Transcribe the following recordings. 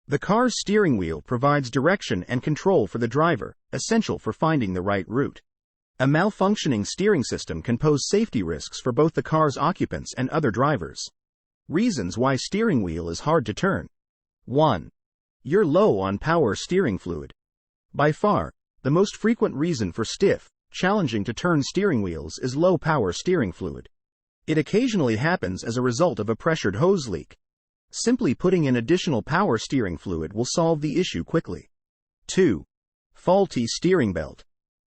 The car's steering wheel provides direction and control for the driver, essential for finding the right route. A malfunctioning steering system can pose safety risks for both the car's occupants and other drivers. Reasons why steering wheel is hard to turn. 1. You're low on power steering fluid. By far, the most frequent reason for stiff, challenging to turn steering wheels is low power steering fluid. It occasionally happens as a result of a pressured hose leak. Simply putting in additional power steering fluid will solve the issue quickly. 2. Faulty steering belt.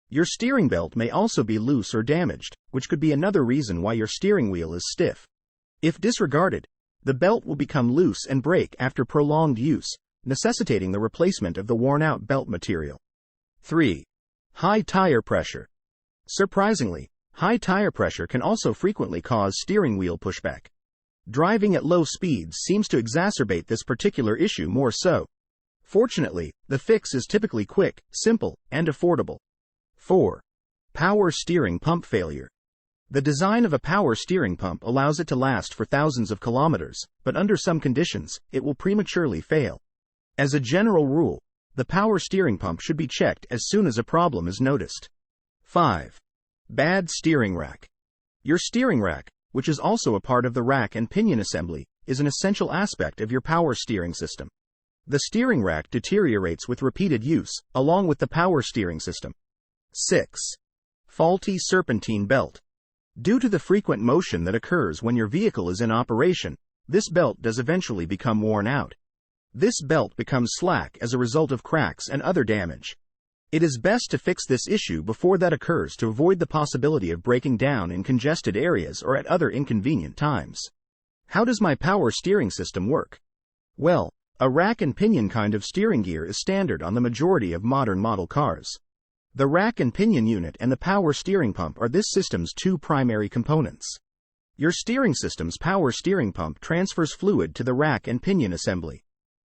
Your steering belt may also be loose or damaged, which could be another reason why your steering wheel is stiff. If disregarded, the belt will become loose and break after prolonged use, necessitating the replacement of the worn-out belt material. 3. High tire pressure. Surprisingly, high tire pressure can also frequently cause steering wheel pushback. Driving at low speeds seems to exacerbate this particular issue more so. Fortunately, the fix is typically quick, simple, and affordable. 4. Power steering pump failure. The design of a power steering pump allows it to last for thousands of kilometers, but under some conditions, it will prematurely fail. As a general rule, the power steering pump should be checked as soon as a problem is noticed. 5. Bad steering rack. Your steering rack, which is also a part of the rack and pinion assembly, is an essential aspect of your power steering system. The steering rack deteriorates with repeated use, along with the power steering system. 6. Faulty serpentine belt. Due to the frequent motion that occurs when your vehicle is in operation, this belt does eventually become worn out. This belt becomes slack as a result of cracks and other damage. It is best to fix this issue before that occurs to avoid the possibility of breaking down in congested areas or at other inconvenient times. How does my power steering system work? Well, a rack and pinion kind of steering gear is standard on the majority of modern model cars. The rack and pinion unit and the power steering pump are this system's two primary components. Your steering system's power steering pump transfers fluid to the rack and pinion assembly.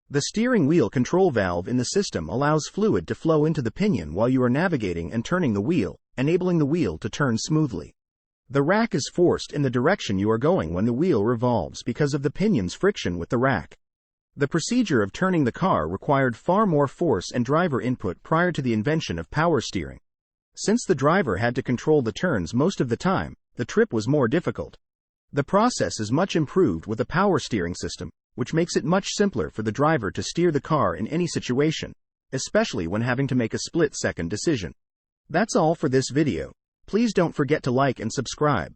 The steering wheel control valve in the system allows fluid to flow into the pinion while you are navigating and turning the wheel, enabling the wheel to turn smoothly. The rack is forced in the direction you are going when the wheel revolves because of the pinion's friction with the rack. The procedure of turning the car required far more force and driver input prior to the invention of power steering. Since the driver had to control the turns most of the time, the trip was more difficult. The process is much improved with a power steering system, which makes it much simpler for the driver to steer the car in any situation, especially when having to make a split-second decision. That's all for this video. Please don't forget to like and subscribe.